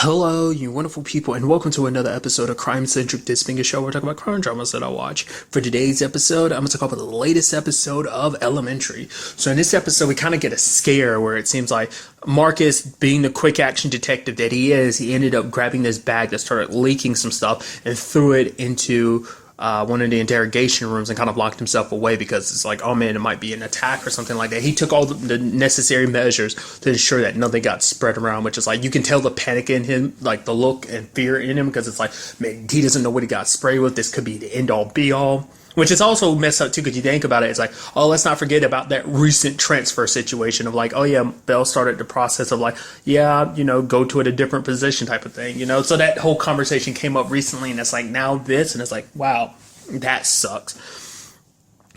Hello, you wonderful people, and welcome to another episode of Crime Centric, this being a show where we talk about crime dramas that I watch. For today's episode, I'm going to talk about the latest episode of Elementary. So in this episode, we kind of get a scare where it seems like Marcus, being the quick action detective that he is, he ended up grabbing this bag that started leaking some stuff and threw it into one of the interrogation rooms and kind of locked himself away because it's like, oh man, it might be an attack or something like that. He took all the necessary measures to ensure that nothing got spread around, which is like, you can tell the panic in him, like the look and fear in him, because it's like, man, he doesn't know what he got sprayed with. This could be the end all be all. Which is also messed up too, because you think about it, it's like, oh, let's not forget about that recent transfer situation of like, oh yeah, Bell started the process of like, yeah, go to a different position type of thing, So that whole conversation came up recently, and it's like now this, and it's like, wow, that sucks.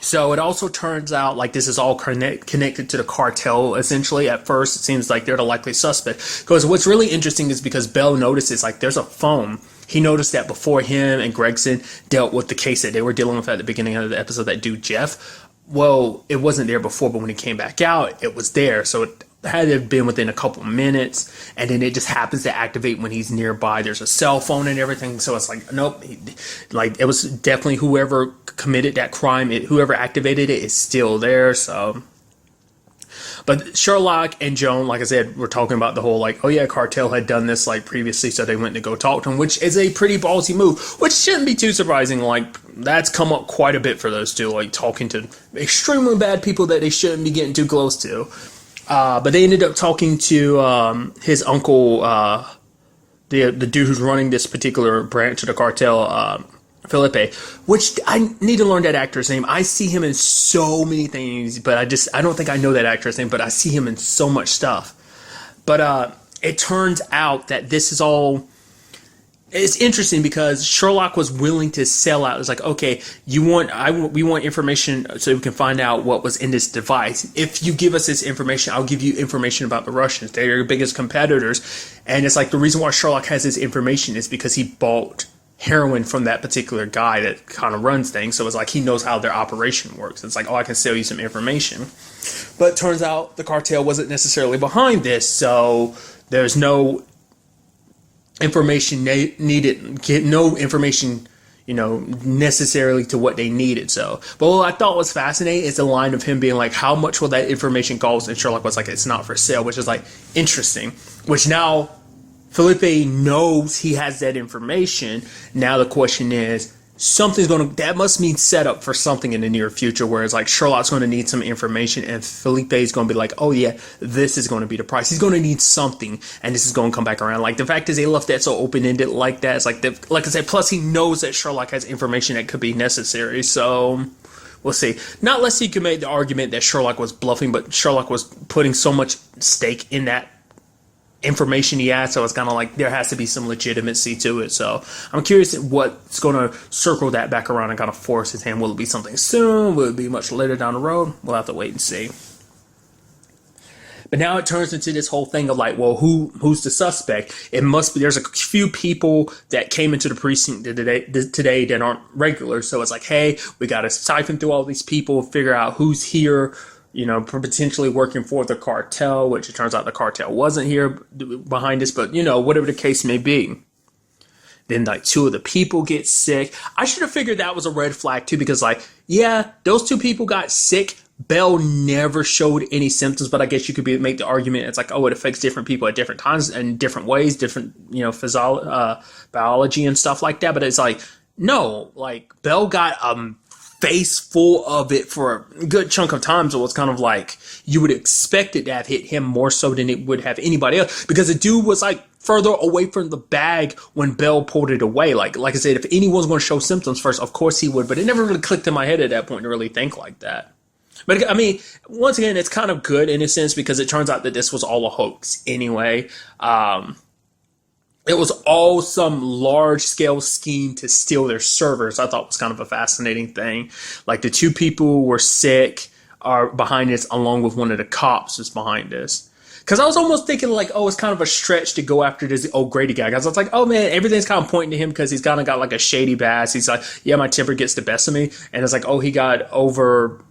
So it also turns out like this is all connected to the cartel, essentially. At first, it seems like they're the likely suspect. Because what's really interesting is because Bell notices like there's a phone. He noticed that before him and Gregson dealt with the case that they were dealing with at the beginning of the episode, that dude Jeff. Well, it wasn't there before, but when he came back out, it was there. So it had to have been within a couple minutes, and then it just happens to activate when he's nearby. There's a cell phone and everything, so it's like, nope, like it was definitely whoever committed that crime, whoever activated it is still there. So, but Sherlock and Joan, like I said, were talking about the whole like, oh yeah, cartel had done this like previously, so they went to go talk to him, which is a pretty ballsy move, which shouldn't be too surprising. Like that's come up quite a bit for those two, like talking to extremely bad people that they shouldn't be getting too close to. But they ended up talking to his uncle, the dude who's running this particular branch of the cartel, Felipe, which I need to learn that actor's name. I see him in so many things, but I don't think I know that actor's name, but I see him in so much stuff. But it turns out that this is all... It's interesting because Sherlock was willing to sell out. It's like, okay, we want information so we can find out what was in this device. If you give us this information, I'll give you information about the Russians. They're your biggest competitors. And it's like the reason why Sherlock has this information is because he bought heroin from that particular guy that kind of runs things. So it's like he knows how their operation works. It's like, oh, I can sell you some information. But it turns out the cartel wasn't necessarily behind this. So there's no information needed, get no information, necessarily to what they needed. So, but what I thought was fascinating is the line of him being like, how much will that information cost? And Sherlock was like, it's not for sale, which is like interesting, which now Felipe knows he has that information. Now the question is, that must mean set up for something in the near future, where it's like Sherlock's going to need some information and Felipe is going to be like, oh yeah, this is going to be the price. He's going to need something, and this is going to come back around. Like the fact is they left that so open-ended like that. It's like, like I said, plus he knows that Sherlock has information that could be necessary. So we'll see. Not unless you can make the argument that Sherlock was bluffing, but Sherlock was putting so much stake in that information he had, so it's kind of like there has to be some legitimacy to it. So I'm curious what's going to circle that back around and kind of force his hand. Will it be something soon? Will it be much later down the road? We'll have to wait and see. But now it turns into this whole thing of like, well, who's the suspect? It must be, there's a few people that came into the precinct today that aren't regular. So it's like, hey, we got to siphon through all these people, figure out who's here, potentially working for the cartel, which it turns out the cartel wasn't here behind this, but, whatever the case may be. Then, like, two of the people get sick. I should have figured that was a red flag, too, because, like, yeah, those two people got sick. Bell never showed any symptoms, but I guess you could make the argument, it's like, oh, it affects different people at different times and different ways, different, biology and stuff like that. But it's like, no, like, Bell got face full of it for a good chunk of time, so it's kind of like you would expect it to have hit him more so than it would have anybody else, because the dude was like further away from the bag when Bell pulled it away. Like I said, if anyone's going to show symptoms first, of course he would, but it never really clicked in my head at that point to really think like that. But I mean, once again, it's kind of good in a sense because it turns out that this was all a hoax anyway. It was all some large-scale scheme to steal their servers. I thought was kind of a fascinating thing. Like the two people were sick are behind this, along with one of the cops is behind this. Because I was almost thinking like, oh, it's kind of a stretch to go after this old Grady guy. Because I was like, oh man, everything's kind of pointing to him because he's kind of got like a shady past. He's like, yeah, my temper gets the best of me. And it's like, oh, he got over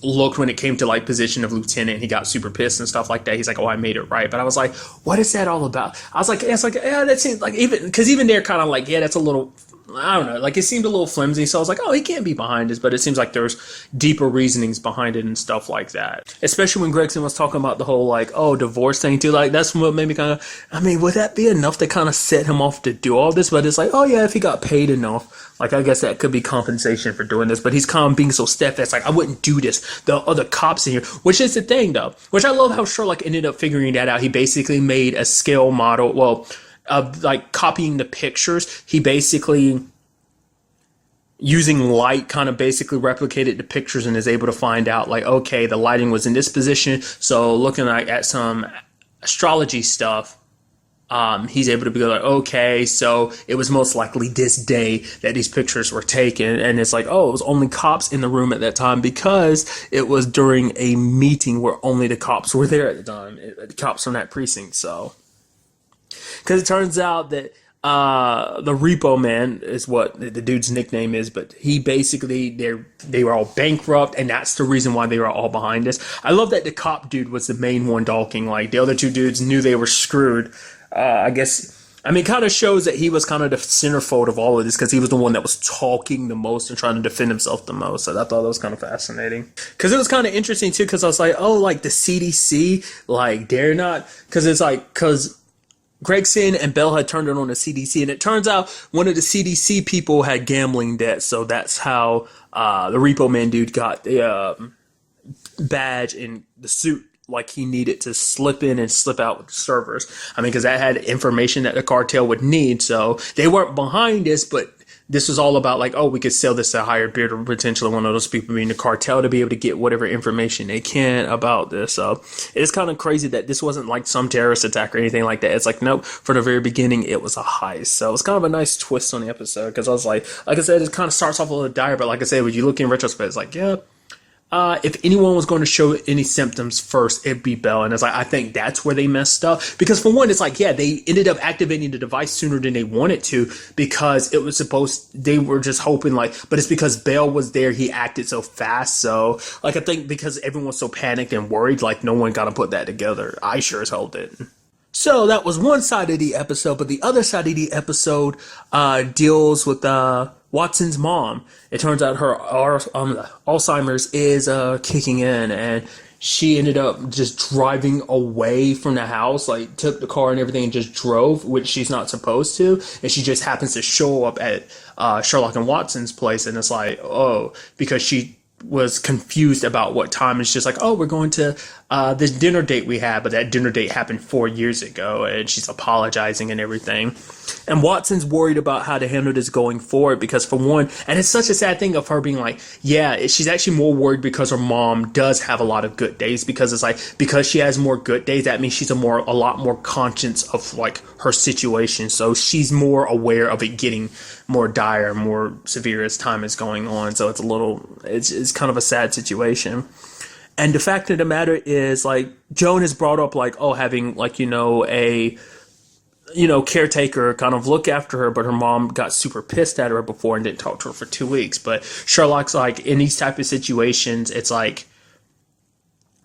looked when it came to like position of lieutenant. He got super pissed and stuff like that. He's like, oh, I made it right. But I was like, what is that all about? I was like, it's like, yeah, that seems like even they're kind of like, yeah, that's a little, I don't know, like it seemed a little flimsy. So I was like, oh, he can't be behind this, but it seems like there's deeper reasonings behind it and stuff like that. Especially when Gregson was talking about the whole like, oh, divorce thing too. Like that's what made me kind of, I mean, would that be enough to kind of set him off to do all this? But it's like, oh yeah, if he got paid enough, like I guess that could be compensation for doing this. But he's kind of being so steadfast, like I wouldn't do this. The other cops in here, which is the thing though, which I love how Sherlock ended up figuring that out. He basically made a scale model, well, of like copying the pictures. He basically, using light, kind of basically replicated the pictures and is able to find out like, okay, the lighting was in this position. So looking like at some astrology stuff, he's able to be like, okay, so it was most likely this day that these pictures were taken. And it's like, oh, it was only cops in the room at that time because it was during a meeting where only the cops were there at the time, the cops from that precinct. So, because it turns out that the Repo Man is what the dude's nickname is, but he basically, they were all bankrupt, and that's the reason why they were all behind this. I love that the cop dude was the main one talking. Like the other two dudes knew they were screwed. I guess, I mean, it kind of shows that he was kind of the centerfold of all of this because he was the one that was talking the most and trying to defend himself the most. So I thought that was kind of fascinating. Because it was kind of interesting too, because I was like, oh, like the CDC, like they're not, because it's like, because Gregson and Bell had turned it on the CDC, and it turns out one of the CDC people had gambling debt, so that's how the Repo Man dude got the badge and the suit like he needed to slip in and slip out with the servers. I mean, because that had information that the cartel would need, so they weren't behind this, but this was all about like, oh, we could sell this to a higher bidder, or potentially one of those people being the cartel to be able to get whatever information they can about this. So it's kind of crazy that this wasn't like some terrorist attack or anything like that. It's like, nope, from the very beginning, it was a heist. So it's kind of a nice twist on the episode because I was like I said, it kind of starts off a little dire, but like I said, when you look in retrospect, it's like, yeah, if anyone was going to show any symptoms first, it'd be Bell. And it's like, I think that's where they messed up. Because for one, it's like, yeah, they ended up activating the device sooner than they wanted to because it was they were just hoping like, but it's because Bell was there, he acted so fast. So like, I think because everyone was so panicked and worried, like no one got to put that together. I sure as hell didn't. So that was one side of the episode, but the other side of the episode deals with Watson's mom. It turns out her Alzheimer's is kicking in, and she ended up just driving away from the house, like took the car and everything and just drove, which she's not supposed to. And she just happens to show up at Sherlock and Watson's place, and it's like, oh, because she was confused about what time. It's just like, oh, we're going to this dinner date we had, but that dinner date happened 4 years ago, and she's apologizing and everything. And Watson's worried about how to handle this going forward because, for one, and it's such a sad thing of her being like, yeah, she's actually more worried because her mom does have a lot of good days, because it's like, because she has more good days, that means she's a lot more conscious of like her situation. So she's more aware of it getting more dire, more severe as time is going on. So it's kind of a sad situation. And the fact of the matter is, like, Joan has brought up, like, oh, having, like, a caretaker kind of look after her, but her mom got super pissed at her before and didn't talk to her for 2 weeks. But Sherlock's like, in these type of situations, it's like,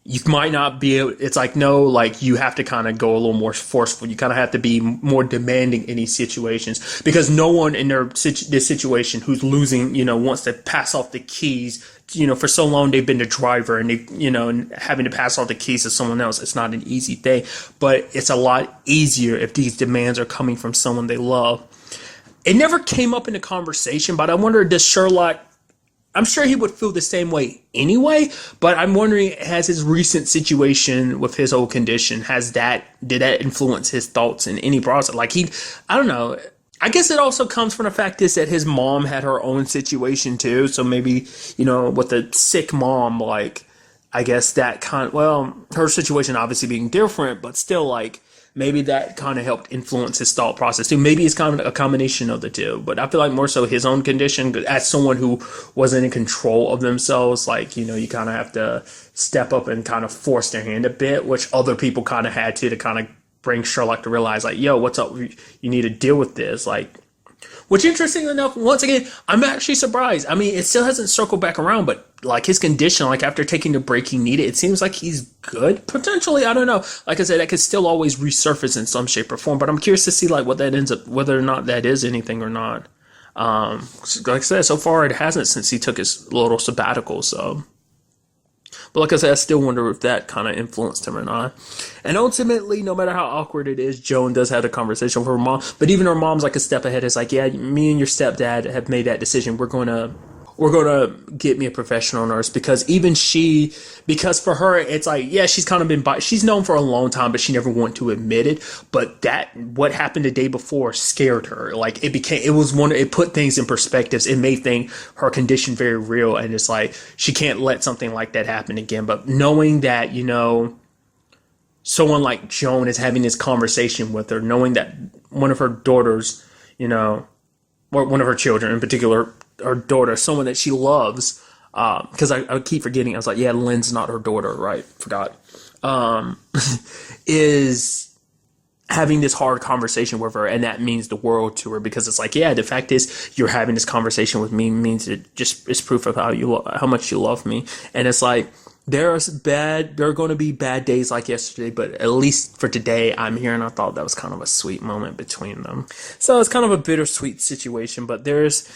you might not be able, it's like, no, like, you have to kind of go a little more forceful. You kind of have to be more demanding in these situations, because no one in this situation who's losing, wants to pass off the keys. For so long they've been the driver, and they, and having to pass off the keys to someone else, it's not an easy thing, but it's a lot easier if these demands are coming from someone they love. It never came up in the conversation, but I wonder, does Sherlock, I'm sure he would feel the same way anyway, but I'm wondering, has his recent situation with his old condition, did that influence his thoughts in any process? Like I don't know. I guess it also comes from the fact is that his mom had her own situation too. So maybe, with a sick mom, like, I guess that her situation obviously being different, but still, like, maybe that kind of helped influence his thought process too. Maybe it's kind of a combination of the two, but I feel like more so his own condition, as someone who wasn't in control of themselves, like, you kind of have to step up and kind of force their hand a bit, which other people kind of had to kind of bring Sherlock to realize, like, yo, what's up? You need to deal with this. Like, Which, interesting enough, once again, I'm actually surprised. I mean, it still hasn't circled back around, but like his condition, like after taking the break he needed, it seems like he's good. Potentially, I don't know. Like I said, that could still always resurface in some shape or form, but I'm curious to see like what that ends up, whether or not that is anything or not. Like I said, so far it hasn't since he took his little sabbatical, so. But like I said, I still wonder if that kind of influenced him or not. And ultimately, no matter how awkward it is, Joan does have a conversation with her mom. But even her mom's like a step ahead. It's like, yeah, me and your stepdad have made that decision. We're gonna get me a professional nurse, because because for her it's like, yeah, she's kind of she's known for a long time, but she never wanted to admit it. But what happened the day before scared her. Like it put things in perspectives. It made her condition very real, and it's like she can't let something like that happen again. But knowing that, someone like Joan is having this conversation with her, knowing that one of her daughters, or one of her children in particular, her daughter, someone that she loves, because I keep forgetting. I was like, yeah, Lynn's not her daughter, right? Forgot. Is having this hard conversation with her, and that means the world to her, because it's like, yeah, the fact is you're having this conversation with me means it's proof of how much you love me. And it's like, there are going to be bad days like yesterday, but at least for today, I'm here, and I thought that was kind of a sweet moment between them. So it's kind of a bittersweet situation, but there's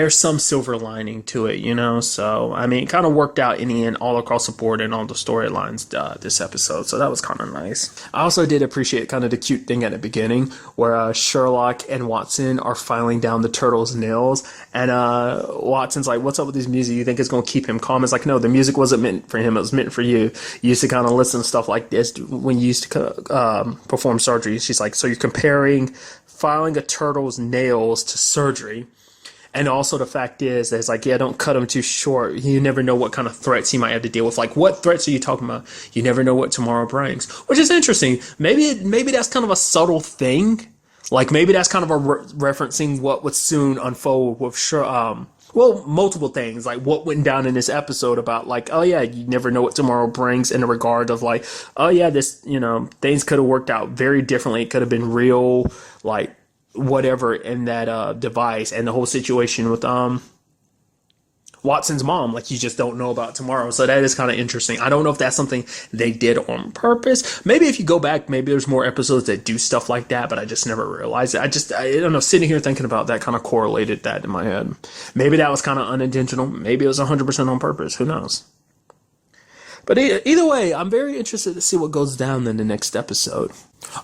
some silver lining to it, So, I mean, it kind of worked out in the end all across the board and all the storylines this episode, so that was kind of nice. I also did appreciate kind of the cute thing at the beginning where Sherlock and Watson are filing down the turtle's nails, and Watson's like, what's up with this music? You think it's going to keep him calm? It's like, no, the music wasn't meant for him. It was meant for you. You used to kind of listen to stuff like this when you used to perform surgery. She's like, so you're comparing filing a turtle's nails to surgery. And also the fact is, it's like, yeah, don't cut him too short. You never know what kind of threats he might have to deal with. Like, what threats are you talking about? You never know what tomorrow brings, which is interesting. Maybe that's kind of a subtle thing. Like, maybe that's kind of referencing what would soon unfold with multiple things, like what went down in this episode about like, oh yeah, you never know what tomorrow brings, in the regard of like, oh yeah, this, things could have worked out very differently. It could have been real, like, whatever in that device, and the whole situation with Watson's mom, like, you just don't know about tomorrow. So that is kind of interesting. I don't know if that's something they did on purpose. Maybe if you go back, maybe there's more episodes that do stuff like that, but I just never realized it. I don't know, sitting here thinking about that kind of correlated that in my head. Maybe that was kind of unintentional. Maybe it was 100% on purpose. Who knows? But either way, I'm very interested to see what goes down in the next episode.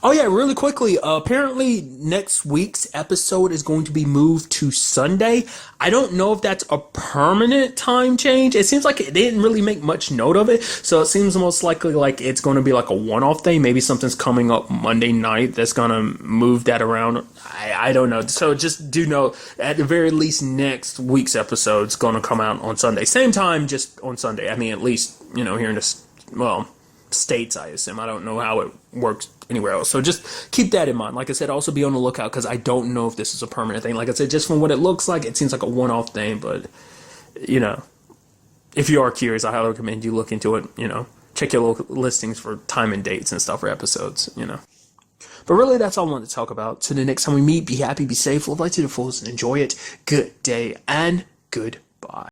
Oh yeah, really quickly, apparently next week's episode is going to be moved to Sunday. I don't know if that's a permanent time change. It seems like they didn't really make much note of it, so it seems most likely like it's going to be like a one-off thing. Maybe something's coming up Monday night that's going to move that around. I don't know. So just do know, at the very least, next week's episode is going to come out on Sunday. Same time, just on Sunday. I mean, at least, here in the, States, I assume. I don't know how it works anywhere else. So just keep that in mind. Like I said, also be on the lookout, because I don't know if this is a permanent thing. Like I said, just from what it looks like, it seems like a one-off thing. But, if you are curious, I highly recommend you look into it. Check your local listings for time and dates and stuff for episodes, But really, that's all I wanted to talk about. So the next time we meet, be happy, be safe, live life to the fullest, and enjoy it. Good day and goodbye.